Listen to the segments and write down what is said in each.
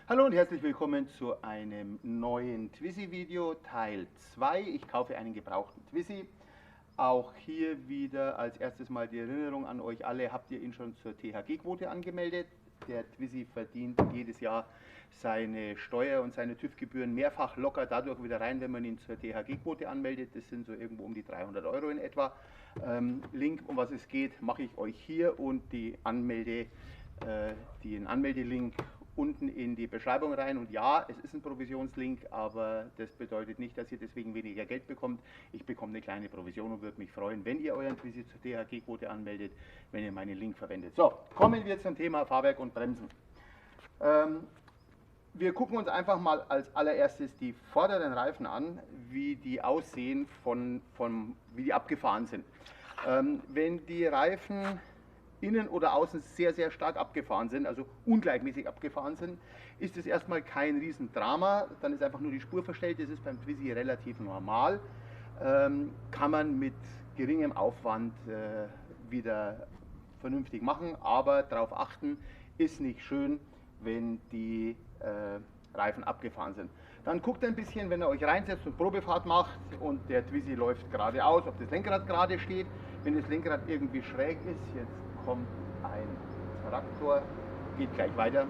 Hallo und herzlich willkommen zu einem neuen Twizy-Video, Teil 2. Ich kaufe einen gebrauchten Twizy. Auch hier wieder als erstes mal die Erinnerung an euch alle, habt ihr ihn schon zur THG-Quote angemeldet? Der Twizy verdient jedes Jahr seine Steuer- und seine TÜV-Gebühren mehrfach locker dadurch wieder rein, wenn man ihn zur THG-Quote anmeldet. Das sind so irgendwo um die 300 Euro in etwa. Link, um was es geht, mache ich euch hier und den Anmeldelink unten in die Beschreibung rein. Und ja, es ist ein Provisionslink, aber das bedeutet nicht, dass ihr deswegen weniger Geld bekommt. Ich bekomme eine kleine Provision und würde mich freuen, wenn ihr euren Twizy zur THG-Quote anmeldet, wenn ihr meinen Link verwendet. So, kommen wir zum Thema Fahrwerk und Bremsen. Wir gucken uns einfach mal als allererstes die vorderen Reifen an, wie die aussehen, wie die abgefahren sind. Wenn die Reifen innen oder außen sehr, sehr stark abgefahren sind, also ungleichmäßig abgefahren sind, ist es erstmal kein Riesendrama. Dann ist einfach nur die Spur verstellt. Das ist beim Twizy relativ normal. Kann man mit geringem Aufwand wieder vernünftig machen, aber darauf achten, ist nicht schön, wenn die Reifen abgefahren sind. Dann guckt ein bisschen, wenn ihr euch reinsetzt und Probefahrt macht und der Twizy läuft geradeaus, ob das Lenkrad gerade steht. Wenn das Lenkrad irgendwie schräg ist, jetzt kommt ein Traktor, geht gleich weiter.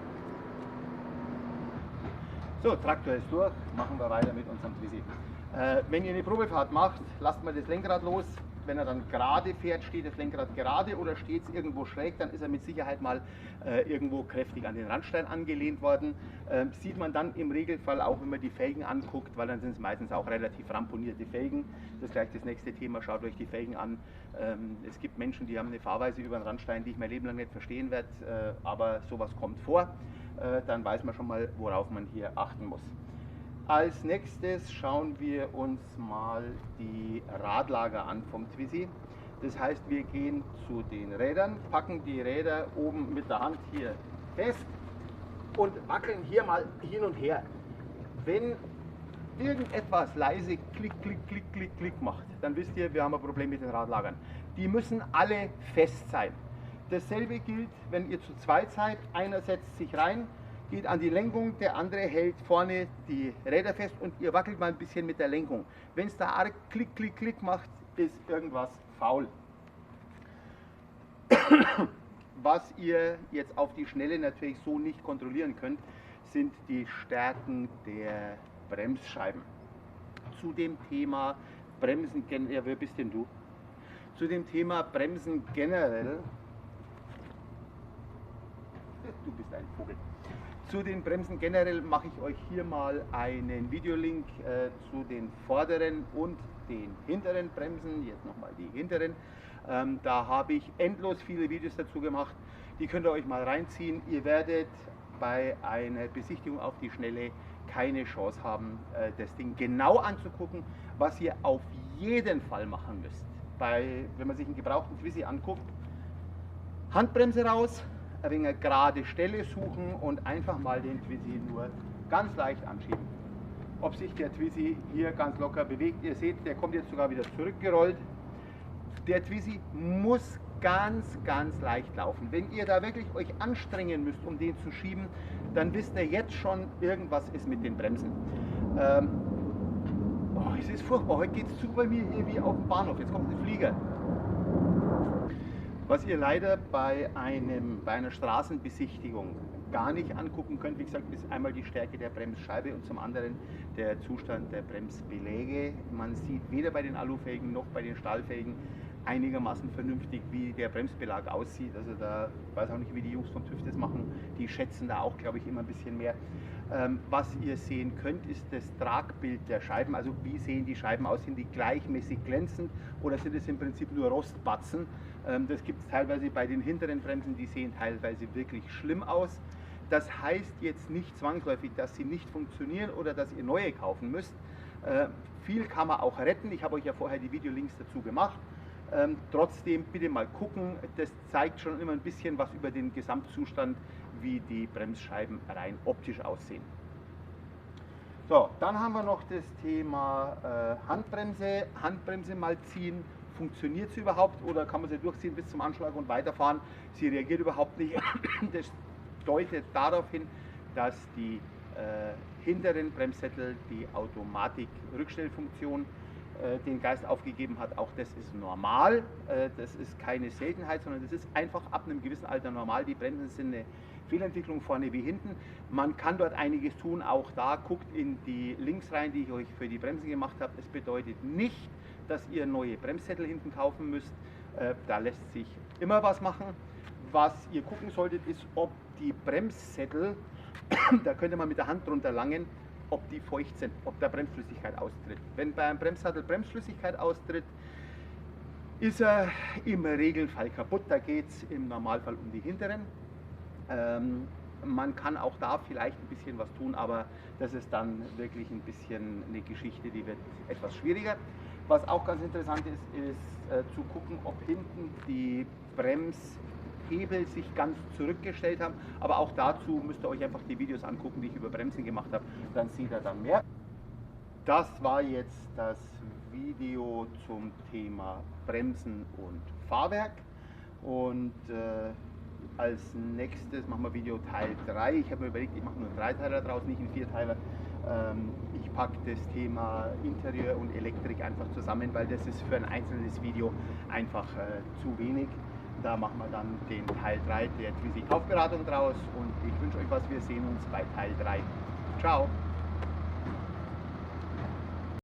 So, Traktor ist durch, machen wir weiter mit unserem Twizy. Wenn ihr eine Probefahrt macht, lasst mal das Lenkrad los. Wenn er dann gerade fährt, steht das Lenkrad gerade oder steht es irgendwo schräg, dann ist er mit Sicherheit mal irgendwo kräftig an den Randstein angelehnt worden. Sieht man dann im Regelfall auch, wenn man die Felgen anguckt, weil dann sind es meistens auch relativ ramponierte Felgen. Das ist gleich das nächste Thema, schaut euch die Felgen an. Es gibt Menschen, die haben eine Fahrweise über den Randstein, die ich mein Leben lang nicht verstehen werde, aber sowas kommt vor. Dann weiß man schon mal, worauf man hier achten muss. Als nächstes schauen wir uns mal die Radlager an vom Twizy. Das heißt, wir gehen zu den Rädern, packen die Räder oben mit der Hand hier fest und wackeln hier mal hin und her. Wenn irgendetwas leise klick, klick, klick, klick, klick macht, dann wisst ihr, wir haben ein Problem mit den Radlagern. Die müssen alle fest sein. Dasselbe gilt, wenn ihr zu zweit seid, einer setzt sich rein, geht an die Lenkung, der andere hält vorne die Räder fest und ihr wackelt mal ein bisschen mit der Lenkung. Wenn es da arg klick, klick, klick macht, ist irgendwas faul. Was ihr jetzt auf die Schnelle natürlich so nicht kontrollieren könnt, sind die Stärken der Bremsscheiben. Zu dem Thema Bremsen generell, ja, wer bist denn du? Zu dem Thema Bremsen generell, du bist ein Vogel. Zu den Bremsen generell mache ich euch hier mal einen Videolink zu den vorderen und den hinteren Bremsen. Jetzt nochmal die hinteren. Da habe ich endlos viele Videos dazu gemacht. Die könnt ihr euch mal reinziehen. Ihr werdet bei einer Besichtigung auf die Schnelle keine Chance haben, das Ding genau anzugucken, was ihr auf jeden Fall machen müsst. Wenn man sich einen gebrauchten Twizy anguckt, Handbremse raus, ein wenig gerade Stelle suchen und einfach mal den Twizy nur ganz leicht anschieben. Ob sich der Twizy hier ganz locker bewegt, ihr seht, der kommt jetzt sogar wieder zurückgerollt. Der Twizy muss ganz, ganz leicht laufen. Wenn ihr da wirklich euch anstrengen müsst, um den zu schieben, dann wisst ihr jetzt schon, irgendwas ist mit den Bremsen. Es ist furchtbar, heute geht es zu bei mir hier wie auf dem Bahnhof, jetzt kommt ein Flieger. Was ihr leider bei einer Straßenbesichtigung gar nicht angucken könnt, wie gesagt, ist einmal die Stärke der Bremsscheibe und zum anderen der Zustand der Bremsbeläge. Man sieht weder bei den Alufelgen noch bei den Stahlfelgen einigermaßen vernünftig, wie der Bremsbelag aussieht. Also da weiß auch nicht, wie die Jungs vom TÜV das machen. Die schätzen da auch, glaube ich, immer ein bisschen mehr. Was ihr sehen könnt, ist das Tragbild der Scheiben. Also wie sehen die Scheiben aus? Sind die gleichmäßig glänzend oder sind es im Prinzip nur Rostbatzen? Das gibt es teilweise bei den hinteren Bremsen, die sehen teilweise wirklich schlimm aus. Das heißt jetzt nicht zwangsläufig, dass sie nicht funktionieren oder dass ihr neue kaufen müsst. Viel kann man auch retten. Ich habe euch ja vorher die Videolinks dazu gemacht. Trotzdem bitte mal gucken, das zeigt schon immer ein bisschen was über den Gesamtzustand, wie die Bremsscheiben rein optisch aussehen. So, dann haben wir noch das Thema Handbremse. Handbremse mal ziehen. Funktioniert sie überhaupt oder kann man sie durchziehen bis zum Anschlag und weiterfahren? Sie reagiert überhaupt nicht. Das deutet darauf hin, dass die hinteren Bremssättel die Automatik-Rückstellfunktion den Geist aufgegeben hat. Auch das ist normal, das ist keine Seltenheit, sondern das ist einfach ab einem gewissen Alter normal. Die Bremsen sind eine Fehlentwicklung vorne wie hinten. Man kann dort einiges tun, auch da guckt in die Links rein, die ich euch für die Bremsen gemacht habe. Es bedeutet nicht, dass ihr neue Bremssättel hinten kaufen müsst. Da lässt sich immer was machen. Was ihr gucken solltet, ist, ob die Bremssättel, da könnte man mit der Hand drunter langen, ob die feucht sind, ob da Bremsflüssigkeit austritt. Wenn bei einem Bremssattel Bremsflüssigkeit austritt, ist er im Regelfall kaputt. Da geht es im Normalfall um die hinteren. Man kann auch da vielleicht ein bisschen was tun, aber das ist dann wirklich ein bisschen eine Geschichte, die wird etwas schwieriger. Was auch ganz interessant ist zu gucken, ob hinten die Bremshebel sich ganz zurückgestellt haben. Aber auch dazu müsst ihr euch einfach die Videos angucken, die ich über Bremsen gemacht habe. Dann seht ihr dann mehr. Das war jetzt das Video zum Thema Bremsen und Fahrwerk. Und als nächstes machen wir Video Teil 3. Ich habe mir überlegt, ich mache nur einen 3-Teiler draus, nicht einen 4-Teiler. Ich packe das Thema Interieur und Elektrik einfach zusammen, weil das ist für ein einzelnes Video einfach zu wenig. Da machen wir dann den Teil 3 der Twizy Kaufberatung draus und ich wünsche euch was. Wir sehen uns bei Teil 3. Ciao!